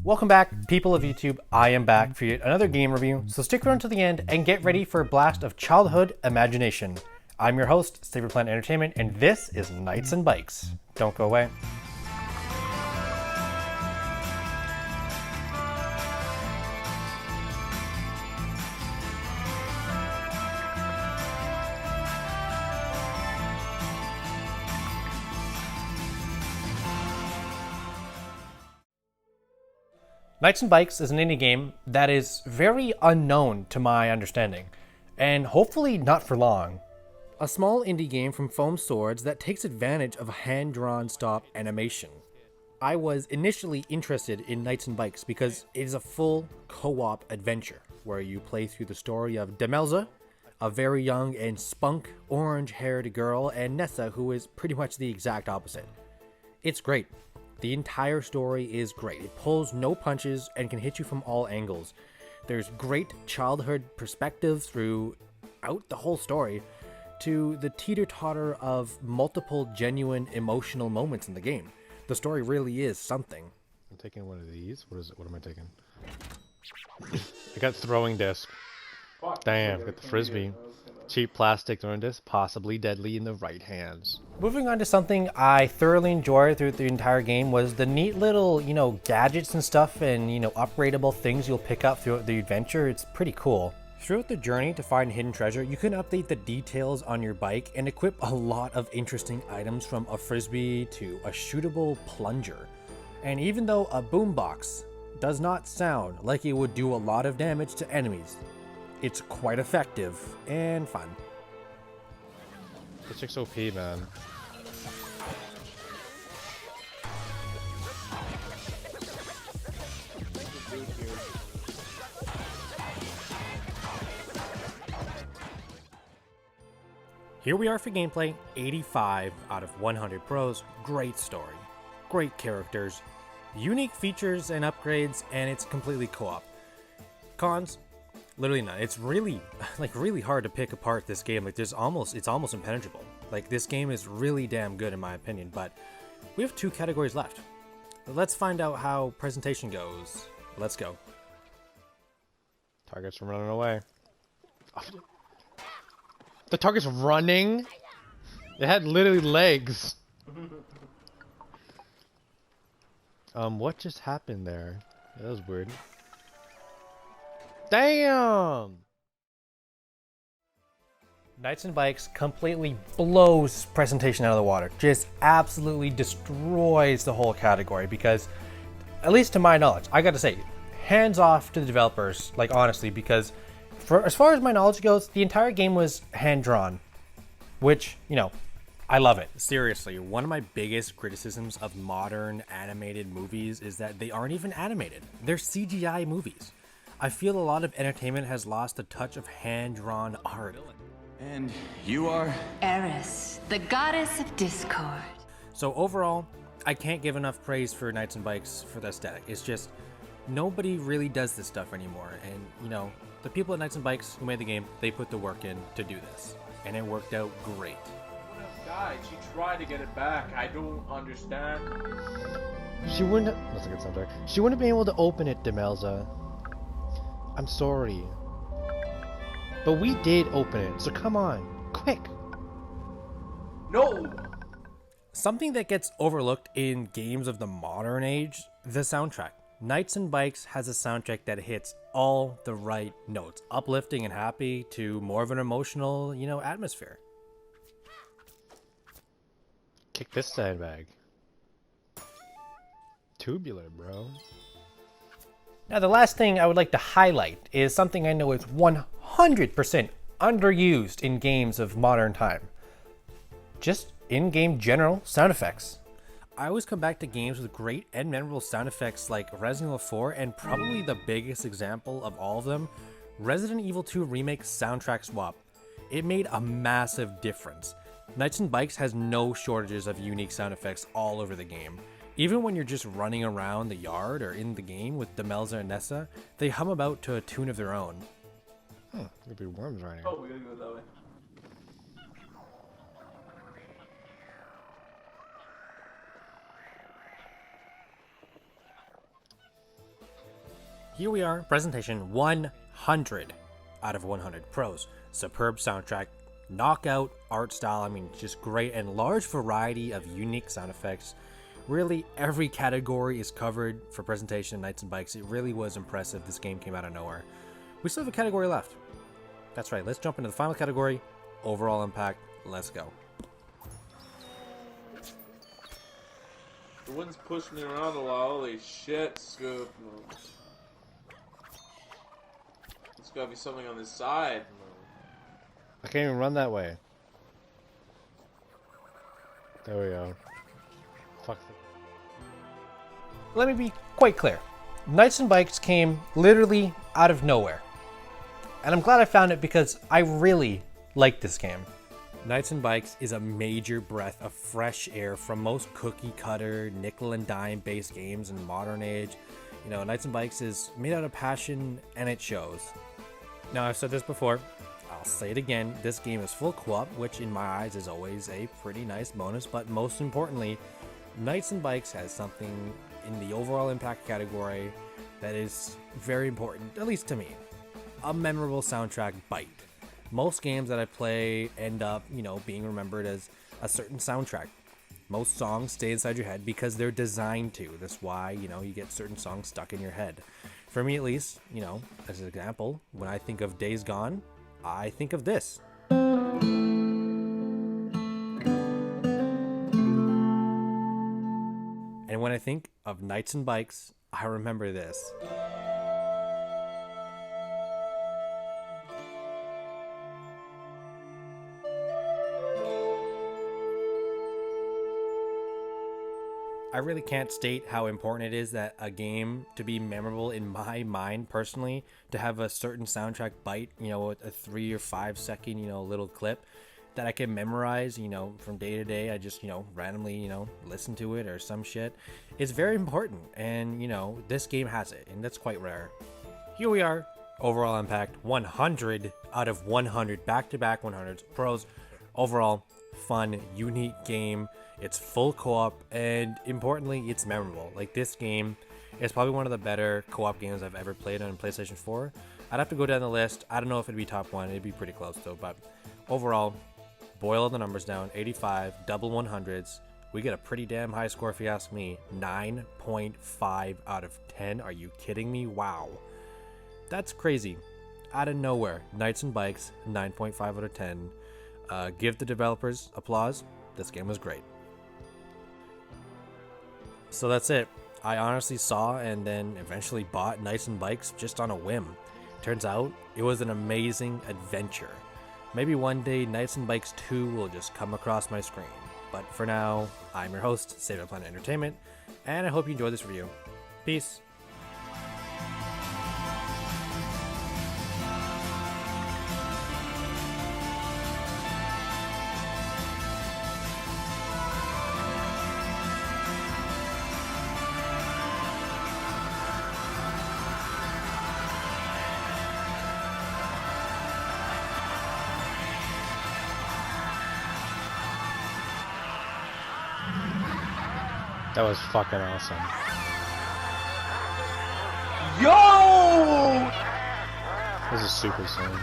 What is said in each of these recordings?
Welcome back, people of YouTube. I am back for yet another game review, so stick around to the end and get ready for a blast of childhood imagination. I'm your host, Saberplant Entertainment, and this is Knights and Bikes. Don't go away. Knights and Bikes is an indie game that is very unknown to my understanding, and hopefully not for long. A small indie game from Foam Swords that takes advantage of hand-drawn stop animation. I was initially interested in Knights and Bikes because it is a full co-op adventure where you play through the story of Demelza, a very young and spunk orange-haired girl, and Nessa, who is pretty much the exact opposite. It's great. The entire story is great. It pulls no punches and can hit you from all angles. There's great childhood perspective throughout the whole story to the teeter-totter of multiple genuine emotional moments in the game. The story really is something. I'm taking one of these. What is it? What am I taking? I got throwing disc. Damn, got the frisbee. Cheap plastic throwing disc, possibly deadly in the right hands. Moving on to something I thoroughly enjoyed through the entire game was the neat little, gadgets and stuff and, upgradable things you'll pick up throughout the adventure. It's pretty cool. Throughout the journey to find hidden treasure, you can update the details on your bike and equip a lot of interesting items, from a frisbee to a shootable plunger. And even though a boombox does not sound like it would do a lot of damage to enemies, it's quite effective and fun. This chick's OP, man. Here we are for gameplay, 85 out of 100 pros. Great story, great characters, unique features and upgrades, and it's completely co-op. Cons? Literally none. It's really, really hard to pick apart this game. It's almost impenetrable. This game is really damn good in my opinion, but we have 2 categories left. Let's find out how presentation goes. Let's go. Target's from running away. The target's running? It had literally legs. What just happened there? That was weird. Damn! Knights and Bikes completely blows presentation out of the water. Just absolutely destroys the whole category because, at least to my knowledge, I gotta say, hands off to the developers, honestly, because as far as my knowledge goes, the entire game was hand-drawn, which, I love it. Seriously, one of my biggest criticisms of modern animated movies is that they aren't even animated. They're CGI movies. I feel a lot of entertainment has lost the touch of hand-drawn art. And you are? Eris, the goddess of discord. So overall, I can't give enough praise for Knights and Bikes for the aesthetic. It's just, nobody really does this stuff anymore. And, the people at Knights and Bikes who made the game, they put the work in to do this. And it worked out great. Died. She tried to get it back. I don't understand. She wouldn't. That's a good subject. She wouldn't be able to open it, Demelza. I'm sorry. But we did open it, so come on. Quick. No! Something that gets overlooked in games of the modern age, the soundtrack. Knights and Bikes has a soundtrack that hits all the right notes. Uplifting and happy to more of an emotional, atmosphere. Kick this sandbag. Tubular, bro. Now, the last thing I would like to highlight is something I know is 100% underused in games of modern time. Just in-game general sound effects. I always come back to games with great and memorable sound effects like Resident Evil 4, and probably the biggest example of all of them, Resident Evil 2 Remake soundtrack swap. It made a massive difference. Knights and Bikes has no shortages of unique sound effects all over the game. Even when you're just running around the yard or in the game with Demelza and Nessa, they hum about to a tune of their own. Huh, there'll be worms right here. Oh, we gotta go that way. Here we are, presentation 100 out of 100. Pros, superb soundtrack, knockout art style, I mean, just great, and large variety of unique sound effects. Really, every category is covered for presentation in Knights and Bikes. It really was impressive. This game came out of nowhere. We still have a category left. That's right, let's jump into the final category, overall impact. Let's go. The wind's pushing me around a lot. Holy shit, Scoop. There's gotta be something on this side. I can't even run that way. There we go. Fuck. Let me be quite clear. Knights and Bikes came literally out of nowhere. And I'm glad I found it because I really like this game. Knights and Bikes is a major breath of fresh air from most cookie cutter, nickel and dime based games in the modern age. You know, Knights and Bikes is made out of passion and it shows. Now, I've said this before, I'll say it again, this game is full co-op, which in my eyes is always a pretty nice bonus, but most importantly, Knights and Bikes has something in the overall impact category that is very important, at least to me. A memorable soundtrack bite. Most games that I play end up, you know, being remembered as a certain soundtrack. Most songs stay inside your head because they're designed to. That's why, you know, you get certain songs stuck in your head. For me at least, you know, as an example, when I think of Days Gone, I think of this. And when I think of Knights and Bikes, I remember this. I really can't state how important it is that a game to be memorable in my mind personally, to have a certain soundtrack bite, you know, a 3 or 5 second, you know, little clip that I can memorize, you know, from day to day. I just, you know, randomly, you know, listen to it or some shit. It's very important. And, you know, this game has it, and that's quite rare. Here we are. Overall impact 100 out of 100, back-to-back 100s. Pros, overall fun, unique game. It's full co-op, and importantly, it's memorable. Like, this game is probably one of the better co-op games I've ever played on PlayStation 4. I'd have to go down the list. I don't know if it'd be top 1. It'd be pretty close though. But overall, boil the numbers down, 85, double 100s. We get a pretty damn high score if you ask me. 9.5 out of 10. Are you kidding me? Wow. That's crazy. Out of nowhere, Knights and Bikes, 9.5 out of 10. Give the developers applause. This game was great. So that's it. I honestly saw and then eventually bought Knights and Bikes just on a whim. Turns out it was an amazing adventure. Maybe one day Knights and Bikes 2 will just come across my screen. But for now, I'm your host, Save Planet Entertainment, and I hope you enjoyed this review. Peace. That was fucking awesome. Yo! This is super soon.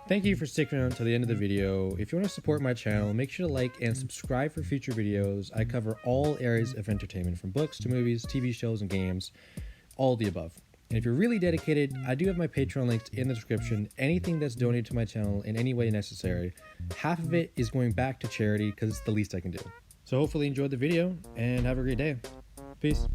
Thank you for sticking around to the end of the video. If you want to support my channel, make sure to like and subscribe for future videos. I cover all areas of entertainment, from books to movies, TV shows, and games, all the above. And if you're really dedicated, I do have my Patreon links in the description. Anything that's donated to my channel in any way necessary, half of it is going back to charity because it's the least I can do. So hopefully you enjoyed the video and have a great day. Peace.